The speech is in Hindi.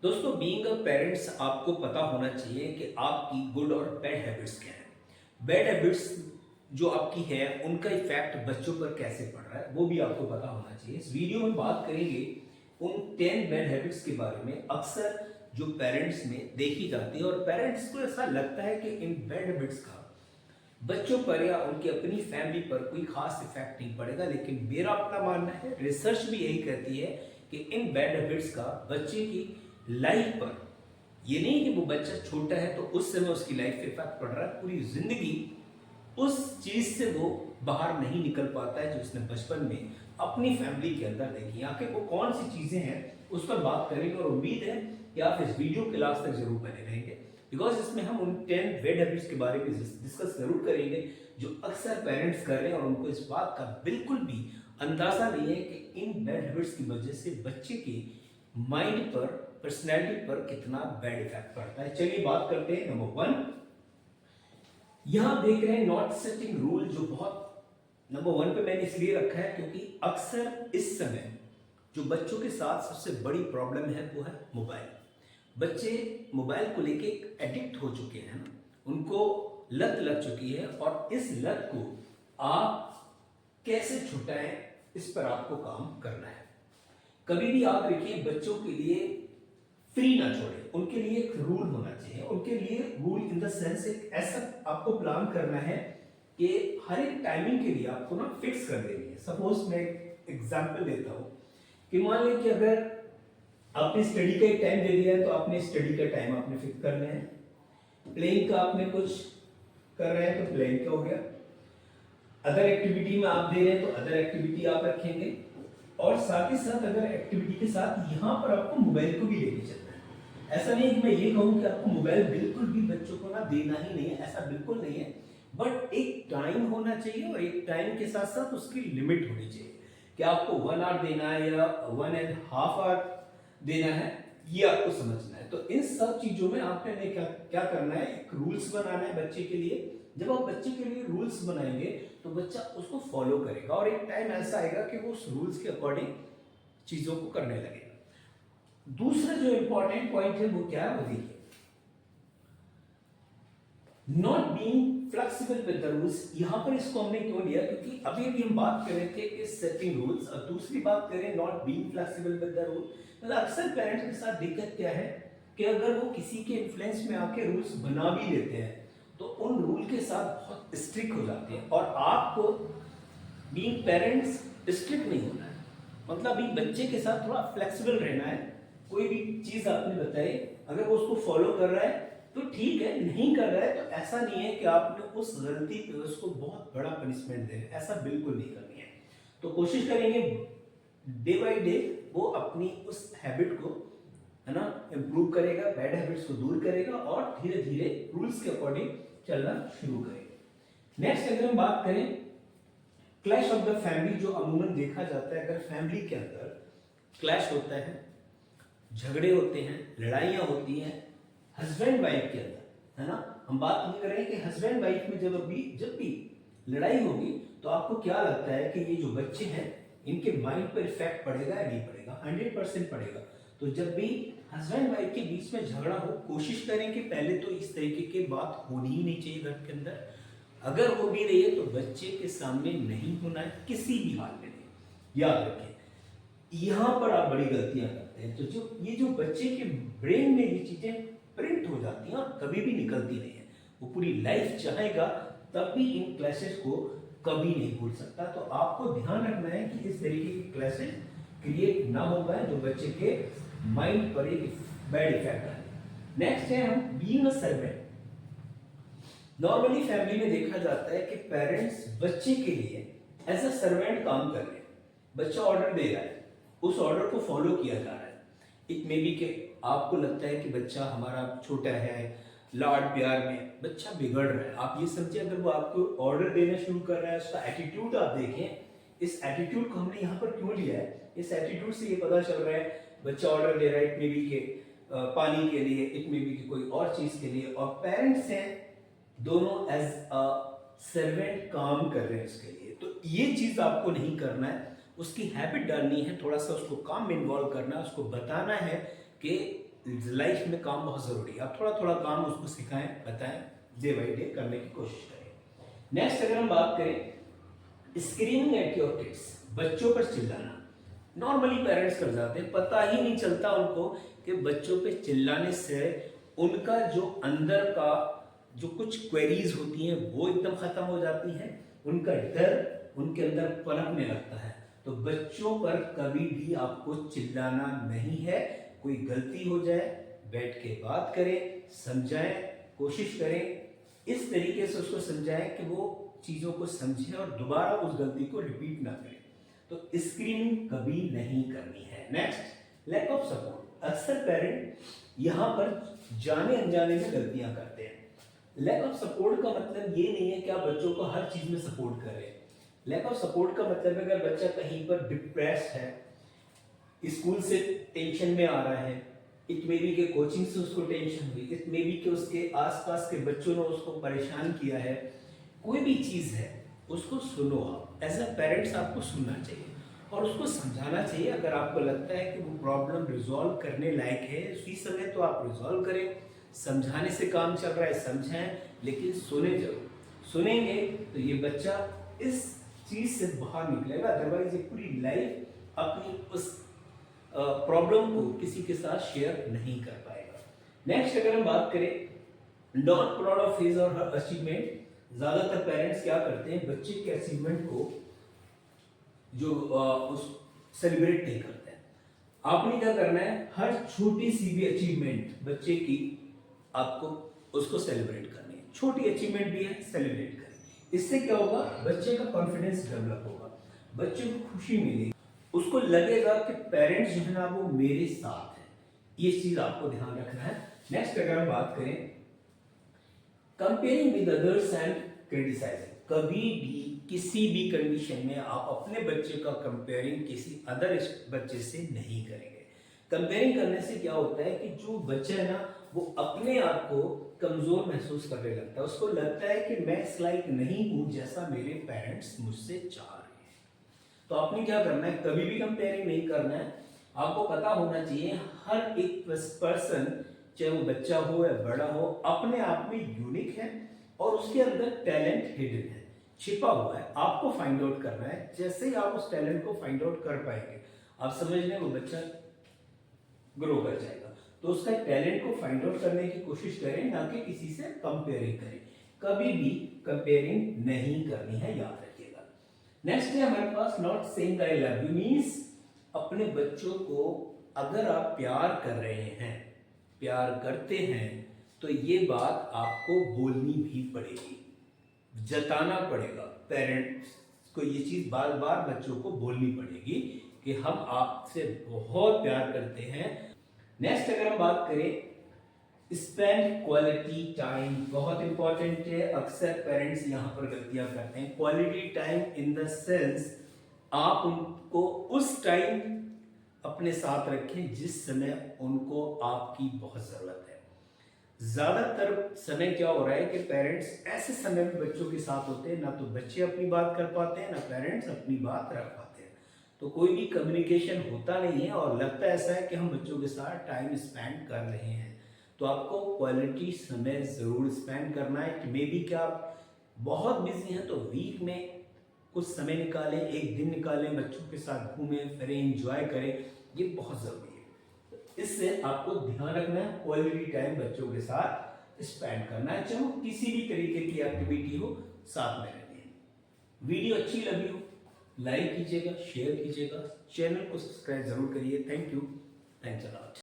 दोस्तों बीइंग अ पेरेंट्स आपको पता होना चाहिए कि आपकी गुड और बैड हैबिट्स क्या हैं। बैड हैबिट्स जो आपकी है उनका इफेक्ट बच्चों पर कैसे पड़ रहा है वो भी आपको पता होना चाहिए। इस वीडियो में बात करेंगे उन 10 बैड हैबिट्स के बारे में अक्सर जो पेरेंट्स में देखी जाती है और पेरेंट्स को ऐसा लगता है कि इन बैड हैबिट्स का बच्चों पर या उनकी अपनी फैमिली पर कोई खास इफेक्ट नहीं पड़ेगा, लेकिन मेरा अपना मानना है, रिसर्च भी यही कहती है कि इन बैड हैबिट्स का बच्चे की लाइफ पर, ये नहीं कि वो बच्चा छोटा है तो उस समय उसकी लाइफ पे इफेक्ट पड़ रहा है, पूरी जिंदगी उस चीज से वो बाहर नहीं निकल पाता है जो उसने बचपन में अपनी फैमिली के अंदर देखी। आखिर वो कौन सी चीजें हैं उस पर बात करेंगे और उम्मीद है कि आप इस वीडियो के लास्ट तक जरूर बने रहेंगे, बिकॉज इसमें हम उन 10 बैड हैबिट्स के बारे में डिस्कस जरूर करेंगे जो अक्सर पेरेंट्स कर रहे हैं और उनको इस बात का बिल्कुल भी अंदाजा नहीं है कि इन बैड हैबिट्स की वजह से बच्चे के माइंड पर, पर्सनैलिटी पर कितना बैड इफेक्ट पड़ता है। चलिए बात करते हैं। नंबर 1, यहां देख रहे हैं नॉट सेटिंग रूल, जो बहुत नंबर 1 पे मैंने इसलिए रखा है क्योंकि अक्सर इस समय जो बच्चों के साथ सबसे बड़ी प्रॉब्लम है वो है मोबाइल। बच्चे मोबाइल को लेके एडिक्ट हो चुके हैं ना, उनको लत लग चुकी है और इस लत को आप कैसे छुटाएं इस पर आपको काम करना है। कभी भी आप देखिए बच्चों के लिए फ्री ना छोड़े, उनके लिए एक रूल होना चाहिए। उनके लिए रूल इन द सेंस एक ऐसा आपको प्लान करना है कि हर एक टाइमिंग के लिए आपको ना फिक्स कर देनी है। सपोज मैं एक एग्जांपल देता हूं कि मान लें कि अगर आपने स्टडी का एक टाइम दे दिया है तो आपने स्टडी का टाइम आपने फिक्स करना है। प्लेइंग का आपने कुछ कर रहे हैं तो प्लेइंग का हो गया। अदर एक्टिविटी में आप दे रहे हैं तो अदर एक्टिविटी आप रखेंगे, और साथ ही साथ अगर एक्टिविटी के साथ यहां पर आपको मोबाइल को भी लेके चलना है। ऐसा नहीं कि मैं ये कहूं कि आपको मोबाइल बिल्कुल भी बच्चों को ना देना ही नहीं है, ऐसा बिल्कुल नहीं है, बट एक टाइम होना चाहिए और एक टाइम के साथ साथ उसकी लिमिट होनी चाहिए कि आपको 1 आवर देना है या 1.5 आवर देना है, ये आपको समझना है। तो इन सब चीजों में आपने क्या क्या करना है, एक रूल्स बनाना है बच्चे के लिए। जब आप बच्चे के लिए रूल्स बनाएंगे तो बच्चा उसको फॉलो करेगा और एक टाइम ऐसा आएगा कि वो उस रूल्स के अकॉर्डिंग चीजों को करने लगेगा। दूसरा जो इंपॉर्टेंट पॉइंट है वो क्या है, वो देखिए, not being flexible with the rules. यहां पर इसको हमने क्यों लिया, क्योंकि अभी अभी हम बात कर रहे थे कि सेटिंग रूल्स, और दूसरी बात करें not being flexible with the rule. मतलब अक्सर पेरेंट्स के साथ दिक्कत क्या है कि अगर वो किसी के इन्फ्लुएंस में आके रूल्स बना भी लेते हैं तो उन रूल के साथ बहुत स्ट्रिक्ट हो जाते हैं, और आपको बीइंग पेरेंट्स स्ट्रिक्ट नहीं होना है। मतलब अभी बच्चे के साथ थोड़ा फ्लेक्सिबल रहना है। कोई भी चीज आपने बताई, अगर वो उसको फॉलो कर रहा है तो ठीक है, नहीं कर रहा है तो ऐसा नहीं है कि आपने उस गलती पे उसको बहुत बड़ा पनिशमेंट दे, ऐसा बिल्कुल नहीं करनी है। तो कोशिश करेंगे डे बाय डे वो अपनी उस हैबिट को, है ना, इंप्रूव करेगा, बैड हैबिट्स को दूर करेगा और धीरे धीरे रूल्स के अकॉर्डिंग चलना शुरू करेगा। नेक्स्ट अगर हम बात करें क्लैश ऑफ द फैमिली, जो अमूमन देखा जाता है अगर फैमिली के अंदर क्लैश होता है, झगड़े होते हैं, लड़ाइयां होती हैं हस्बैंड वाइफ के अंदर, है ना, हम बात नहीं कर रहे हैं कि हस्बैंड वाइफ में जब भी लड़ाई होगी तो आपको क्या लगता है कि ये जो बच्चे हैं इनके माइंड पर इफेक्ट पड़ेगा या नहीं पड़ेगा? 100% पड़ेगा। तो जब भी हस्बैंड वाइफ के बीच में झगड़ा हो, कोशिश करें कि पहले तो इस तरीके की बात होनी ही नहीं चाहिए घर के अंदर। अगर हो भी रही है तो बच्चे के सामने नहीं होना है, किसी भी हाल में नहीं। याद रखें, यहां पर आप बड़ी गलतियां करते हैं तो ये जो बच्चे के ब्रेन में ये चीजें प्रिंट हो जाती हैं और कभी भी निकलती नहीं है। वो पूरी लाइफ चाहेगा तब भी इन क्लैशेस को कभी नहीं भूल सकता। तो आपको ध्यान रखना है कि इस तरीके की क्लैशेस क्रिएट ना हो पाए जो बच्चे के माइंड पर एक बैड इफेक्ट आए। नेक्स्ट है हम being a servant. Normally family में देखा जाता है कि पेरेंट्स बच्चे के लिए एज अ सर्वेंट काम कर रहे हैं। बच्चा ऑर्डर दे रहा है, उस ऑर्डर को फॉलो किया जा रहा है। इट मे बी कि आपको लगता है कि बच्चा हमारा छोटा है, लाड प्यार में बच्चा बिगड़ रहा है। आप ये समझिए, अगर वो आपको ऑर्डर देना शुरू कर रहा है, उसका एटीट्यूड आप देखें, इस एटीट्यूड को हमने यहाँ पर क्यों लिया है, इस एटीट्यूड से ये पता चल रहा है बच्चा ऑर्डर दे रहा है, इट मे बी के पानी के लिए, इट मे बी कि कोई और चीज के लिए, और पेरेंट्स हैं दोनों एज अ सर्वेंट काम कर रहे हैं उसके लिए। तो ये चीज आपको नहीं करना है, उसकी हैबिट डालनी है, थोड़ा सा उसको काम में इन्वॉल्व करना है, उसको बताना है कि लाइफ में काम बहुत ज़रूरी है। आप थोड़ा थोड़ा काम उसको सिखाएं, बताएं, डे बाई डे करने की कोशिश करें। नेक्स्ट अगर हम बात करें स्क्रीनिंग एट योर किड्स, बच्चों पर चिल्लाना। नॉर्मली पेरेंट्स कर जाते हैं, पता ही नहीं चलता उनको कि बच्चों पे चिल्लाने से उनका जो अंदर का जो कुछ क्वेरीज होती हैं वो एकदम खत्म हो जाती हैं, उनका डर उनके अंदर पनपने लगता है। तो बच्चों पर कभी भी आपको चिल्लाना नहीं है। कोई गलती हो जाए बैठ के बात करें, समझाएं, कोशिश करें इस तरीके से उसको समझाएं कि वो चीज़ों को समझे और दोबारा उस गलती को रिपीट ना करें। तो स्क्रीनिंग कभी नहीं करनी है। Next, lack of support. अक्सर पेरेंट यहाँ पर जाने अनजाने में गलतियां करते हैं। लैक ऑफ सपोर्ट का मतलब ये नहीं है कि आप बच्चों को हर चीज में सपोर्ट कर रहे हैं। लैक ऑफ सपोर्ट का मतलब है अगर बच्चा कहीं पर डिप्रेस है, स्कूल से टेंशन में आ रहा है, इट मे बी के कोचिंग से उसको टेंशन हुई, इट मे बी के उसके आसपास के बच्चों ने उसको परेशान किया है, कोई भी चीज है उसको सुनो। आप एज अ पेरेंट्स आपको सुनना चाहिए और उसको समझाना चाहिए। अगर आपको लगता है कि वो प्रॉब्लम रिजॉल्व करने लायक है उसी समय तो आप रिजॉल्व करें। समझाने से काम चल रहा है समझाएं, लेकिन सुने जरूर। सुनेंगे तो ये बच्चा इस चीज से बाहर निकलेगा, अदरवाइज ये पूरी लाइफ अपनी उस प्रॉब्लम को किसी के साथ शेयर नहीं कर पाएगा। नेक्स्ट अगर हम बात करें नॉट प्राउड ऑफ हिज और हर अचीवमेंट। ज्यादातर पेरेंट्स क्या करते हैं, बच्चे के अचीवमेंट को जो उस सेलिब्रेट नहीं करते हैं। आपने क्या करना है, हर छोटी सी भी अचीवमेंट बच्चे की आपको उसको सेलिब्रेट करनी है। छोटी अचीवमेंट भी है, सेलिब्रेट करें। इससे क्या होगा, बच्चे का कॉन्फिडेंस डेवलप होगा, बच्चे को खुशी मिलेगी, उसको लगेगा कि पेरेंट्स जो है ना वो मेरे साथ है। ये चीज आपको ध्यान रखना है। नेक्स्ट अगर हम बात करें comparing with others and criticising. कभी भी किसी भी कंडीशन में आप अपने बच्चे का कंपेयरिंग किसी अदर बच्चे से नहीं करेंगे। कंपेयरिंग करने से क्या होता है कि जो बच्चा है ना वो अपने आप को कमजोर महसूस करने लगता है। उसको लगता है कि मैं इस लायक नहीं हूं जैसा मेरे पेरेंट्स मुझसे चाह रहे हैं। तो आपने क्या करना है, कभी भी कंपेयरिंग नहीं करना है। आपको पता होना चाहिए हर एक पर्सन, चाहे वो बच्चा हो या बड़ा हो, अपने आप में यूनिक है और उसके अंदर टैलेंट हिडन है, छिपा हुआ है। आपको फाइंड आउट करना है। जैसे ही आप उस टैलेंट को फाइंड आउट कर पाएंगे, आप समझ लें वो बच्चा ग्रो कर जाएगा। तो उसका टैलेंट को फाइंड आउट करने की कोशिश करें, ना कि किसी से कंपेयरिंग करें। कभी भी कंपेयरिंग नहीं करनी है, याद रखिएगा। नेक्स्ट है हमारे पास not saying I love you. Means अपने बच्चों को अगर आप प्यार कर रहे हैं, प्यार करते हैं, तो ये बात आपको बोलनी भी पड़ेगी, जताना पड़ेगा। पेरेंट्स को ये चीज बार बार बच्चों को बोलनी पड़ेगी कि हम आपसे बहुत प्यार करते हैं। नेक्स्ट अगर हम बात करें स्पेंड क्वालिटी टाइम, बहुत इंपॉर्टेंट है। अक्सर पेरेंट्स यहाँ पर गलतियां करते हैं। Quality time in the sense आप उनको उस टाइम अपने साथ रखें जिस समय उनको आपकी बहुत जरूरत है। ज्यादातर समय क्या हो रहा है कि पेरेंट्स ऐसे समय में बच्चों के साथ होते हैं, ना तो बच्चे अपनी बात कर पाते हैं, ना पेरेंट्स अपनी बात रख पाते हैं। तो कोई भी कम्युनिकेशन होता नहीं है और लगता ऐसा है कि हम बच्चों के साथ टाइम स्पेंड कर रहे हैं। तो आपको क्वालिटी समय जरूर स्पेंड करना है। मे बी क्या आप बहुत बिजी हैं तो वीक में कुछ समय निकालें, एक दिन निकालें, बच्चों के साथ घूमें फिरें, एंजॉय करें, ये बहुत जरूरी है। इससे आपको ध्यान रखना है, क्वालिटी टाइम बच्चों के साथ स्पेंड करना है, चाहे वो किसी भी तरीके की एक्टिविटी हो, साथ में रहते हैं। वीडियो अच्छी लगी हो लाइक कीजिएगा, शेयर कीजिएगा, चैनल को सब्सक्राइब जरूर करिए। Thank you, thanks a lot.